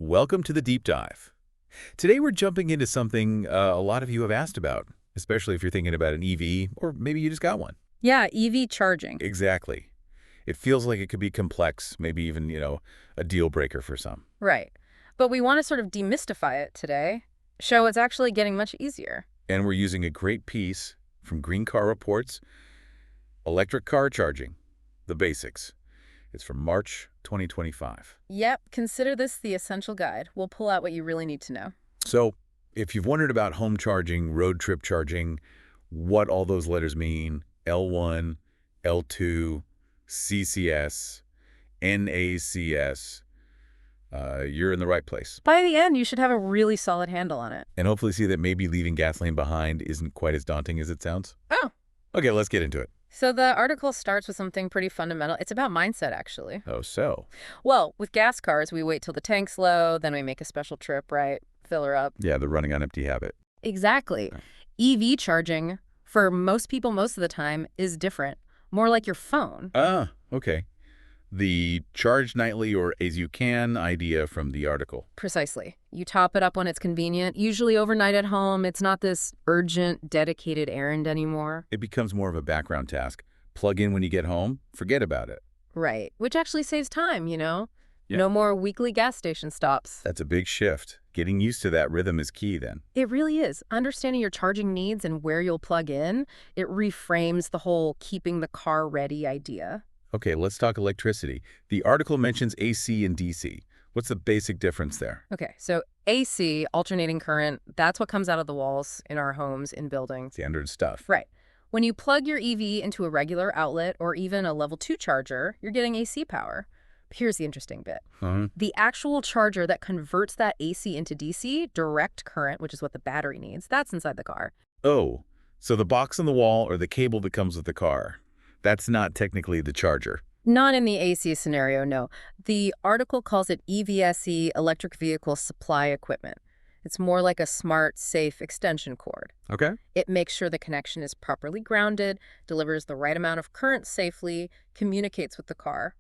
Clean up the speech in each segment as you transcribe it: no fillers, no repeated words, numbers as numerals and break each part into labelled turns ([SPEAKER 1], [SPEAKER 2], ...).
[SPEAKER 1] Welcome to the deep dive. Today we're jumping into something a lot of you have asked about, especially if you're thinking about an EV or maybe you just got one.
[SPEAKER 2] Yeah, EV charging.
[SPEAKER 1] Exactly. It feels like it could be complex, maybe even, a deal breaker for some.
[SPEAKER 2] Right. But we want to sort of demystify it today, show it's actually getting much easier.
[SPEAKER 1] And we're using a great piece from Green Car Reports, Electric Car Charging, the Basics. It's from March 2025.
[SPEAKER 2] Yep, consider this the essential guide. We'll pull out what you really need to know.
[SPEAKER 1] So if you've wondered about home charging, road trip charging, what all those letters mean, L1, L2, CCS, NACS, you're in the right place.
[SPEAKER 2] By the end, you should have a really solid handle on it.
[SPEAKER 1] And hopefully see that maybe leaving gasoline behind isn't quite as daunting as it sounds.
[SPEAKER 2] Oh.
[SPEAKER 1] Okay, let's get into it.
[SPEAKER 2] So the article starts with something pretty fundamental. It's about mindset, actually.
[SPEAKER 1] Oh, so?
[SPEAKER 2] Well, with gas cars, we wait till the tank's low, then we make a special trip, right? Fill her up.
[SPEAKER 1] Yeah, the running on empty habit.
[SPEAKER 2] Exactly. EV charging, for most people most of the time, is different. More like your phone.
[SPEAKER 1] Ah, okay. The charge nightly or as you can idea from the article.
[SPEAKER 2] Precisely. You top it up when it's convenient, usually overnight at home. It's not this urgent, dedicated errand anymore.
[SPEAKER 1] It becomes more of a background task. Plug in when you get home, forget about it.
[SPEAKER 2] Right. Which actually saves time,
[SPEAKER 1] Yeah.
[SPEAKER 2] No more weekly gas station stops.
[SPEAKER 1] That's a big shift. Getting used to that rhythm is key then.
[SPEAKER 2] It really is. Understanding your charging needs and where you'll plug in, it reframes the whole keeping the car ready idea.
[SPEAKER 1] Okay, let's talk electricity. The article mentions AC and DC. What's the basic difference there?
[SPEAKER 2] Okay, so AC, alternating current, that's what comes out of the walls in our homes, in buildings.
[SPEAKER 1] Standard stuff.
[SPEAKER 2] Right. When you plug your EV into a regular outlet or even a level 2 charger, you're getting AC power. Here's the interesting bit. The actual charger that converts that AC into DC, direct current, which is what the battery needs, that's inside the car.
[SPEAKER 1] Oh, so the box on the wall or the cable that comes with the car, that's not technically the charger.
[SPEAKER 2] Not in the AC scenario, no. The article calls it EVSE, electric vehicle supply equipment. It's more like a smart, safe extension cord.
[SPEAKER 1] Okay.
[SPEAKER 2] It makes sure the connection is properly grounded, delivers the right amount of current safely, communicates with the car.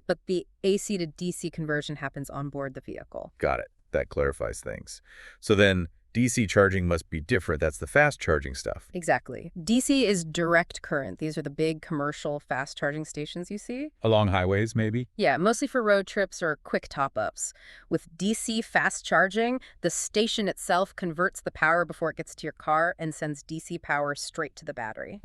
[SPEAKER 2] But the AC to DC conversion happens on board the vehicle.
[SPEAKER 1] Got it. That clarifies things. So then DC charging must be different. That's the fast charging stuff.
[SPEAKER 2] Exactly. DC is direct current. These are the big commercial fast charging stations you see.
[SPEAKER 1] Along highways, maybe?
[SPEAKER 2] Yeah, mostly for road trips or quick top-ups. With DC fast charging, the station itself converts the power before it gets to your car and sends DC power straight to the battery.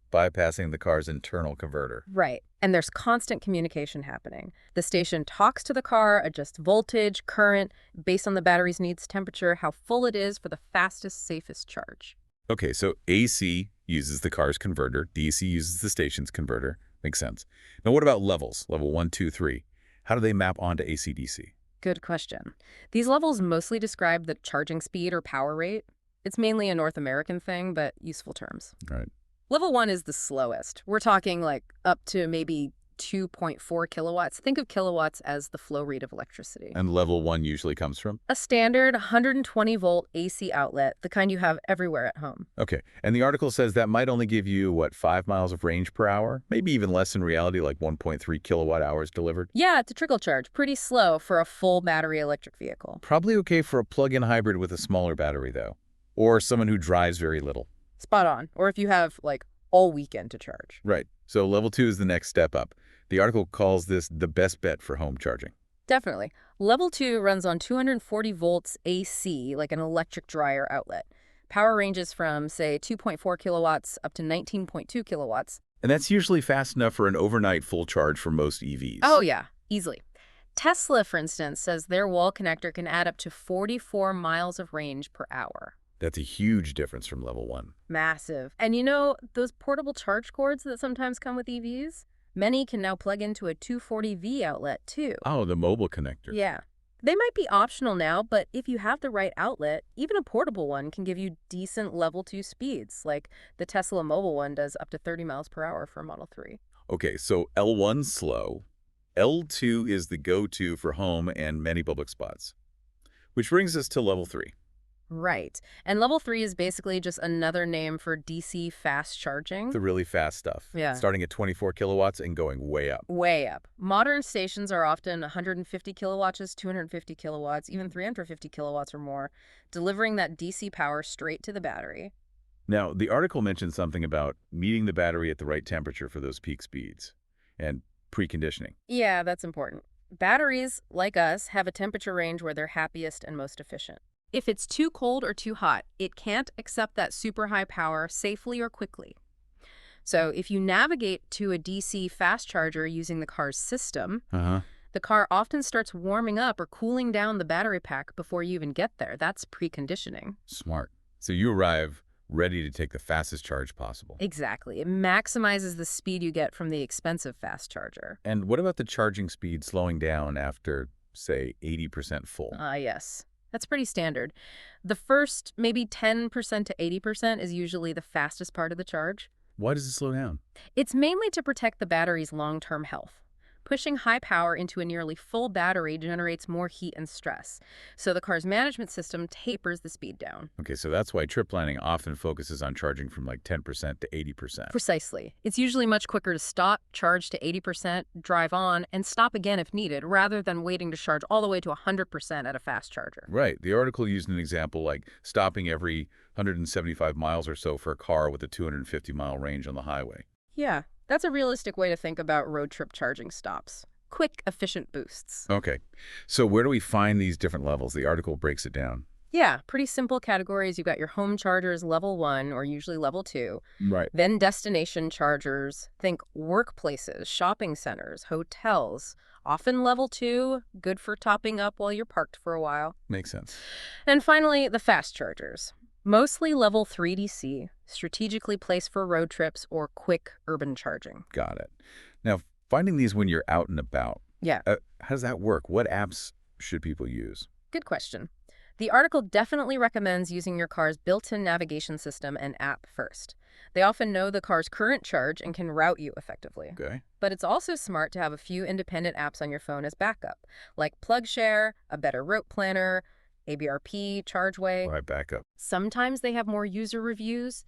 [SPEAKER 1] Bypassing the car's internal converter.
[SPEAKER 2] Right. And there's constant communication happening. The station talks to the car, adjusts voltage, current, based on the battery's needs, temperature, how full it is for the fastest, safest charge.
[SPEAKER 1] Okay, so AC uses the car's converter, DC uses the station's converter. Makes sense. Now what about levels? Level 1, 2, 3. How do they map onto AC-DC?
[SPEAKER 2] Good question. These levels mostly describe the charging speed or power rate. It's mainly a North American thing, but useful terms.
[SPEAKER 1] All right.
[SPEAKER 2] Level 1 is the slowest. We're talking like up to maybe 2.4 kilowatts. Think of kilowatts as the flow rate of electricity.
[SPEAKER 1] And level 1 usually comes from?
[SPEAKER 2] A standard 120-volt AC outlet, the kind you have everywhere at home.
[SPEAKER 1] Okay. And the article says that might only give you, 5 miles of range per hour? Maybe even less in reality, like 1.3 kilowatt hours delivered?
[SPEAKER 2] Yeah, it's a trickle charge. Pretty slow for a full battery electric vehicle.
[SPEAKER 1] Probably okay for a plug-in hybrid with a smaller battery, though. Or someone who drives very little.
[SPEAKER 2] Spot on. Or if you have, all weekend to charge.
[SPEAKER 1] Right. So level 2 is the next step up. The article calls this the best bet for home charging.
[SPEAKER 2] Definitely. Level 2 runs on 240 volts AC, like an electric dryer outlet. Power ranges from, say, 2.4 kilowatts up to 19.2 kilowatts.
[SPEAKER 1] And that's usually fast enough for an overnight full charge for most EVs.
[SPEAKER 2] Oh, yeah. Easily. Tesla, for instance, says their wall connector can add up to 44 miles of range per hour.
[SPEAKER 1] That's a huge difference from level 1.
[SPEAKER 2] Massive. And those portable charge cords that sometimes come with EVs? Many can now plug into a 240V outlet, too.
[SPEAKER 1] Oh, the mobile connector.
[SPEAKER 2] Yeah. They might be optional now, but if you have the right outlet, even a portable one can give you decent level 2 speeds, like the Tesla mobile one does up to 30 miles per hour for Model 3.
[SPEAKER 1] Okay, so L1's slow. L2 is the go-to for home and many public spots. Which brings us to level 3.
[SPEAKER 2] Right. And level 3 is basically just another name for DC fast charging.
[SPEAKER 1] The really fast stuff,
[SPEAKER 2] Yeah.
[SPEAKER 1] starting at 24 kilowatts and going way up.
[SPEAKER 2] Way up. Modern stations are often 150 kilowatts, 250 kilowatts, even 350 kilowatts or more, delivering that DC power straight to the battery.
[SPEAKER 1] Now, the article mentioned something about meeting the battery at the right temperature for those peak speeds and preconditioning.
[SPEAKER 2] Yeah, that's important. Batteries, like us, have a temperature range where they're happiest and most efficient. If it's too cold or too hot, it can't accept that super high power safely or quickly. So if you navigate to a DC fast charger using the car's system,
[SPEAKER 1] Uh-huh.
[SPEAKER 2] the car often starts warming up or cooling down the battery pack before you even get there. That's preconditioning.
[SPEAKER 1] Smart. So you arrive ready to take the fastest charge possible.
[SPEAKER 2] Exactly. It maximizes the speed you get from the expensive fast charger.
[SPEAKER 1] And what about the charging speed slowing down after, say, 80% full?
[SPEAKER 2] Yes. That's pretty standard. The first maybe 10% to 80% is usually the fastest part of the charge.
[SPEAKER 1] Why does it slow down?
[SPEAKER 2] It's mainly to protect the battery's long-term health. Pushing high power into a nearly full battery generates more heat and stress, so the car's management system tapers the speed down.
[SPEAKER 1] Okay, so that's why trip planning often focuses on charging from like 10% to 80%.
[SPEAKER 2] Precisely. It's usually much quicker to stop, charge to 80%, drive on, and stop again if needed, rather than waiting to charge all the way to 100% at a fast charger.
[SPEAKER 1] Right. The article used an example like stopping every 175 miles or so for a car with a 250-mile range on the highway.
[SPEAKER 2] Yeah, that's a realistic way to think about road trip charging stops. Quick, efficient boosts.
[SPEAKER 1] Okay, so where do we find these different levels? The article breaks it down.
[SPEAKER 2] Yeah, pretty simple categories. You've got your home chargers, level 1, or usually level 2.
[SPEAKER 1] Right.
[SPEAKER 2] Then destination chargers. Think workplaces, shopping centers, hotels. Often level 2, good for topping up while you're parked for a while.
[SPEAKER 1] Makes sense.
[SPEAKER 2] And finally, the fast chargers. Mostly level 3 DC, strategically placed for road trips or quick urban charging.
[SPEAKER 1] Got it. Now, finding these when you're out and about,
[SPEAKER 2] Yeah,
[SPEAKER 1] how does that work? What apps should people use?
[SPEAKER 2] good question. The article definitely recommends using your car's built-in navigation system and app first. They often know the car's current charge and can route you effectively.
[SPEAKER 1] Okay.
[SPEAKER 2] But it's also smart to have a few independent apps on your phone as backup, like PlugShare, a better route planner, ABRP, ChargeWay.
[SPEAKER 1] All right, back up.
[SPEAKER 2] Sometimes they have more user reviews,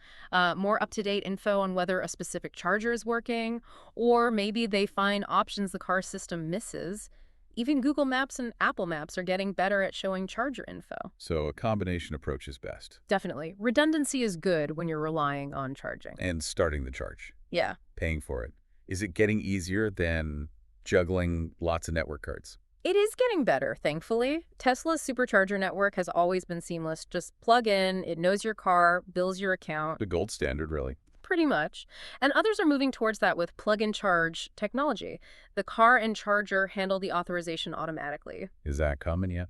[SPEAKER 2] more up-to-date info on whether a specific charger is working, or maybe they find options the car system misses. Even Google Maps and Apple Maps are getting better at showing charger info.
[SPEAKER 1] So a combination approach is best.
[SPEAKER 2] Definitely. Redundancy is good when you're relying on charging.
[SPEAKER 1] And starting the charge,
[SPEAKER 2] Yeah.
[SPEAKER 1] paying for it. Is it getting easier than juggling lots of network cards?
[SPEAKER 2] It is getting better, thankfully. Tesla's supercharger network has always been seamless. Just plug in, it knows your car, bills your account.
[SPEAKER 1] The gold standard, really.
[SPEAKER 2] Pretty much. And others are moving towards that with plug-and-charge technology. The car and charger handle the authorization automatically.
[SPEAKER 1] Is that coming yet?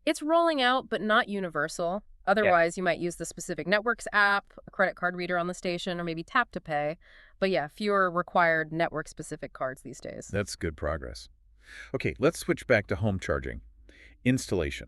[SPEAKER 2] It's rolling out, but not universal. Otherwise, you might use the specific networks app, a credit card reader on the station, or maybe tap to pay. But yeah, fewer required network-specific cards these days.
[SPEAKER 1] That's good progress. Okay, let's switch back to home charging. Installation.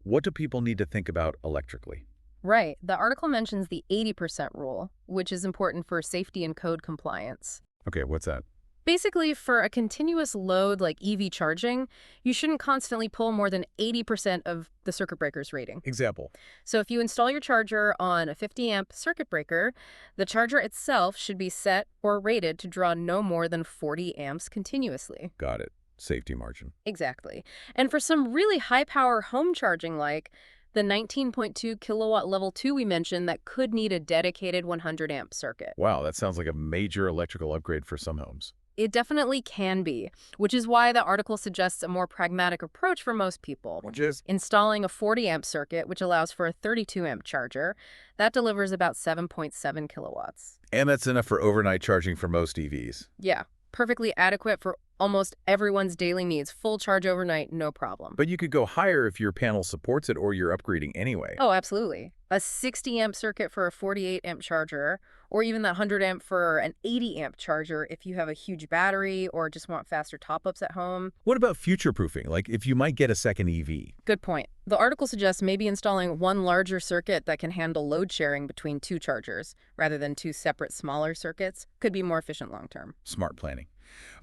[SPEAKER 1] What do people need to think about electrically?
[SPEAKER 2] Right. The article mentions the 80% rule, which is important for safety and code compliance.
[SPEAKER 1] Okay, what's that?
[SPEAKER 2] Basically, for a continuous load like EV charging, you shouldn't constantly pull more than 80% of the circuit breaker's rating.
[SPEAKER 1] Example.
[SPEAKER 2] So if you install your charger on a 50-amp circuit breaker, the charger itself should be set or rated to draw no more than 40 amps continuously.
[SPEAKER 1] Got it. Safety margin.
[SPEAKER 2] Exactly. And for some really high-power home charging like the 19.2 kilowatt level 2 we mentioned that could need a dedicated 100-amp circuit.
[SPEAKER 1] Wow, that sounds like a major electrical upgrade for some homes.
[SPEAKER 2] It definitely can be, which is why the article suggests a more pragmatic approach for most people.
[SPEAKER 1] Which is?
[SPEAKER 2] Installing a 40-amp circuit, which allows for a 32-amp charger, that delivers about 7.7 kilowatts.
[SPEAKER 1] And that's enough for overnight charging for most EVs.
[SPEAKER 2] Yeah, perfectly adequate for almost everyone's daily needs. Full charge overnight, no problem.
[SPEAKER 1] But you could go higher if your panel supports it or you're upgrading anyway.
[SPEAKER 2] Oh, absolutely. A 60-amp circuit for a 48-amp charger, or even that 100-amp for an 80-amp charger if you have a huge battery or just want faster top-ups at home.
[SPEAKER 1] What about future-proofing, like if you might get a second EV?
[SPEAKER 2] Good point. The article suggests maybe installing one larger circuit that can handle load sharing between two chargers, rather than two separate smaller circuits. Could be more efficient long-term.
[SPEAKER 1] Smart planning.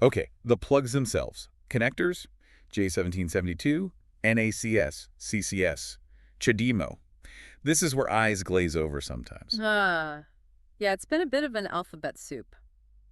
[SPEAKER 1] Okay, the plugs themselves. Connectors, J1772, NACS, CCS, CHAdeMO. This is where eyes glaze over sometimes.
[SPEAKER 2] Yeah, it's been a bit of an alphabet soup,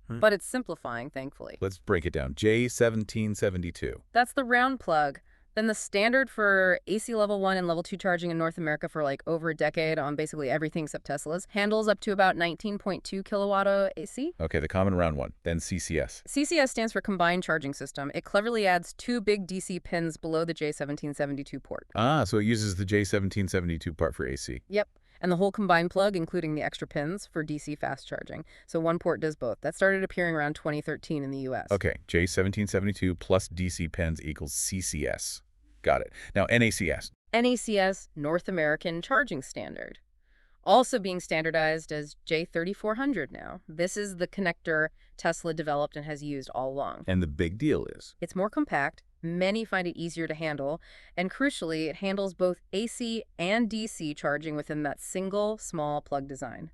[SPEAKER 2] but it's simplifying, thankfully.
[SPEAKER 1] Let's break it down. J1772.
[SPEAKER 2] That's the round plug. Then the standard for AC level 1 and level 2 charging in North America for like over a decade on basically everything except Tesla's handles up to about 19.2 kilowatt AC.
[SPEAKER 1] Okay, the common round one. Then CCS.
[SPEAKER 2] CCS stands for Combined Charging System. It cleverly adds 2 big DC pins below the J1772 port.
[SPEAKER 1] Ah, so it uses the J1772 part for AC.
[SPEAKER 2] Yep. And the whole combined plug, including the extra pins for DC fast charging. So one port does both. That started appearing around 2013 in the US.
[SPEAKER 1] Okay, J1772 plus DC pins equals CCS. Got it. Now, NACS.
[SPEAKER 2] NACS, North American Charging Standard. Also being standardized as J3400 now. This is the connector Tesla developed and has used all along.
[SPEAKER 1] And the big deal is?
[SPEAKER 2] It's more compact. Many find it easier to handle, and crucially, it handles both AC and DC charging within that single small plug design.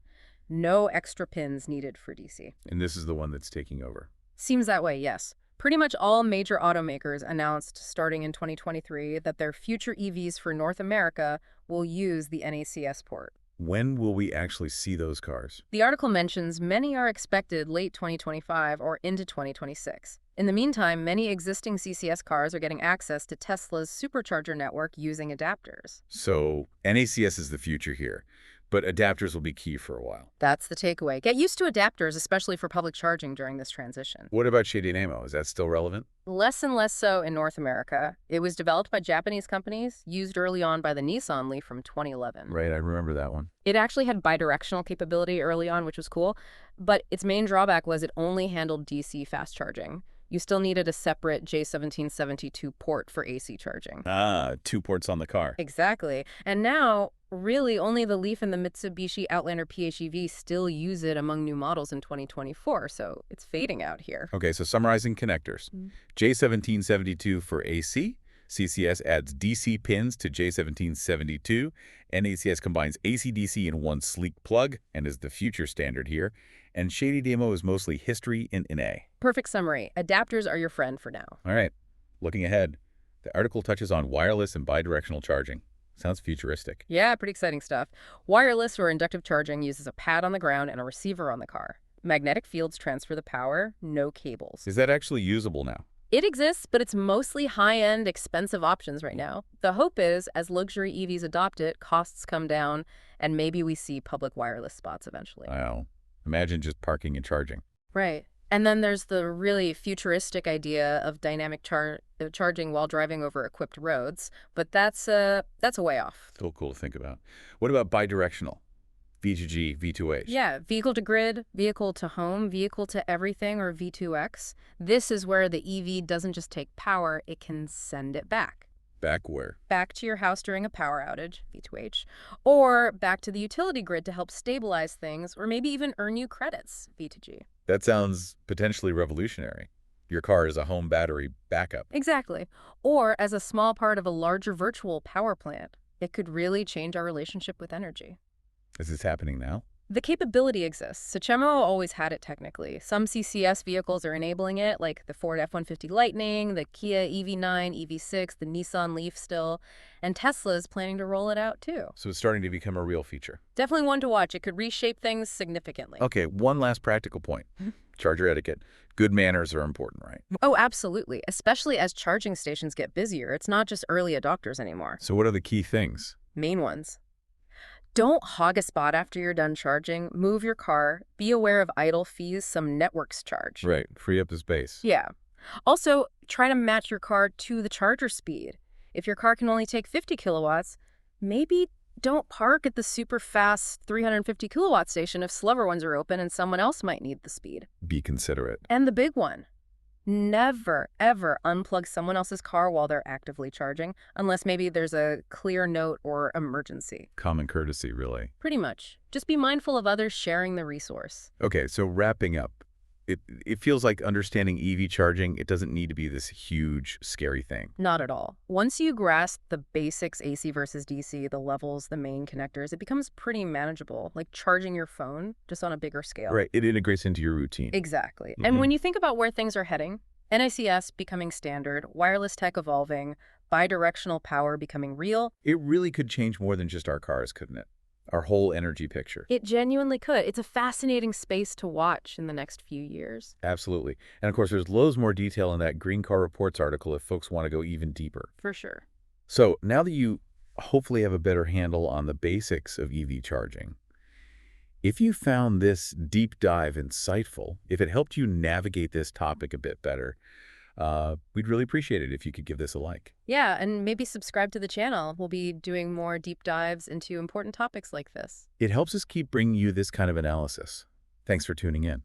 [SPEAKER 2] No extra pins needed for DC.
[SPEAKER 1] And this is the one that's taking over.
[SPEAKER 2] Seems that way, yes. Pretty much all major automakers announced starting in 2023 that their future EVs for North America will use the NACS port.
[SPEAKER 1] When will we actually see those cars?
[SPEAKER 2] The article mentions many are expected late 2025 or into 2026. In the meantime, many existing CCS cars are getting access to Tesla's supercharger network using adapters.
[SPEAKER 1] So NACS is the future here, but adapters will be key for a while.
[SPEAKER 2] That's the takeaway. Get used to adapters, especially for public charging during this transition.
[SPEAKER 1] What about CHAdeMO? Is that still relevant?
[SPEAKER 2] Less and less so in North America. It was developed by Japanese companies, used early on by the Nissan Leaf from 2011.
[SPEAKER 1] Right, I remember that one.
[SPEAKER 2] It actually had bidirectional capability early on, which was cool, but its main drawback was it only handled DC fast charging. You still needed a separate J1772 port for AC charging.
[SPEAKER 1] Ah, 2 ports on the car.
[SPEAKER 2] Exactly. And now, really, only the Leaf and the Mitsubishi Outlander PHEV still use it among new models in 2024, so it's fading out here.
[SPEAKER 1] Okay, so summarizing connectors. J1772 for AC. CCS adds DC pins to J1772. NACS combines AC-DC in one sleek plug and is the future standard here. And CHAdeMO is mostly history in NA.
[SPEAKER 2] Perfect summary. Adapters are your friend for now.
[SPEAKER 1] All right, looking ahead, the article touches on wireless and bidirectional charging. Sounds futuristic.
[SPEAKER 2] Yeah, pretty exciting stuff. Wireless or inductive charging uses a pad on the ground and a receiver on the car. Magnetic fields transfer the power, no cables.
[SPEAKER 1] Is that actually usable now?
[SPEAKER 2] It exists, but it's mostly high-end, expensive options right now. The hope is, as luxury EVs adopt it, costs come down, and maybe we see public wireless spots eventually.
[SPEAKER 1] Wow. Imagine just parking and charging.
[SPEAKER 2] Right. And then there's the really futuristic idea of dynamic charging while driving over equipped roads, but that's a way off.
[SPEAKER 1] Still cool to think about. What about bidirectional? V2G, V2H?
[SPEAKER 2] Yeah, vehicle to grid, vehicle to home, vehicle to everything, or V2X. This is where the EV doesn't just take power, it can send it back.
[SPEAKER 1] Back where?
[SPEAKER 2] Back to your house during a power outage, V2H, or back to the utility grid to help stabilize things, or maybe even earn you credits, V2G.
[SPEAKER 1] That sounds potentially revolutionary. Your car is a home battery backup.
[SPEAKER 2] Exactly. Or as a small part of a larger virtual power plant. It could really change our relationship with energy.
[SPEAKER 1] Is this happening now?
[SPEAKER 2] The capability exists. CHAdeMO always had it technically. Some CCS vehicles are enabling it, like the Ford F-150 Lightning, the Kia EV9, EV6, the Nissan Leaf still, and Tesla is planning to roll it out too.
[SPEAKER 1] So it's starting to become a real feature.
[SPEAKER 2] Definitely one to watch. It could reshape things significantly.
[SPEAKER 1] Okay, one last practical point. Charger etiquette. Good manners are important, right?
[SPEAKER 2] Oh, absolutely. Especially as charging stations get busier. It's not just early adopters anymore.
[SPEAKER 1] So what are the key things?
[SPEAKER 2] Main ones. Don't hog a spot after you're done charging. Move your car. Be aware of idle fees some networks charge.
[SPEAKER 1] Right, free up the space.
[SPEAKER 2] Yeah. Also, try to match your car to the charger speed. If your car can only take 50 kilowatts, maybe don't park at the super fast 350 kilowatt station if slower ones are open and someone else might need the speed.
[SPEAKER 1] Be considerate.
[SPEAKER 2] And the big one. Never, ever unplug someone else's car while they're actively charging, unless maybe there's a clear note or emergency.
[SPEAKER 1] Common courtesy, really.
[SPEAKER 2] Pretty much. Just be mindful of others sharing the resource.
[SPEAKER 1] Okay, so wrapping up, it feels like understanding EV charging, it doesn't need to be this huge, scary thing.
[SPEAKER 2] Not at all. Once you grasp the basics, AC versus DC, the levels, the main connectors, it becomes pretty manageable, like charging your phone, just on a bigger scale.
[SPEAKER 1] Right, it integrates into your routine.
[SPEAKER 2] Exactly. And when you think about where things are heading, NACS becoming standard, wireless tech evolving, bidirectional power becoming real.
[SPEAKER 1] It really could change more than just our cars, couldn't it? Our whole energy picture.
[SPEAKER 2] It genuinely could. It's a fascinating space to watch in the next few years.
[SPEAKER 1] Absolutely. And of course, there's loads more detail in that Green Car Reports article if folks want to go even deeper.
[SPEAKER 2] For sure.
[SPEAKER 1] So now that you hopefully have a better handle on the basics of EV charging, if you found this deep dive insightful, if it helped you navigate this topic a bit better, we'd really appreciate it if you could give this a like.
[SPEAKER 2] Yeah, and maybe subscribe to the channel. We'll be doing more deep dives into important topics like this.
[SPEAKER 1] It helps us keep bringing you this kind of analysis. Thanks for tuning in.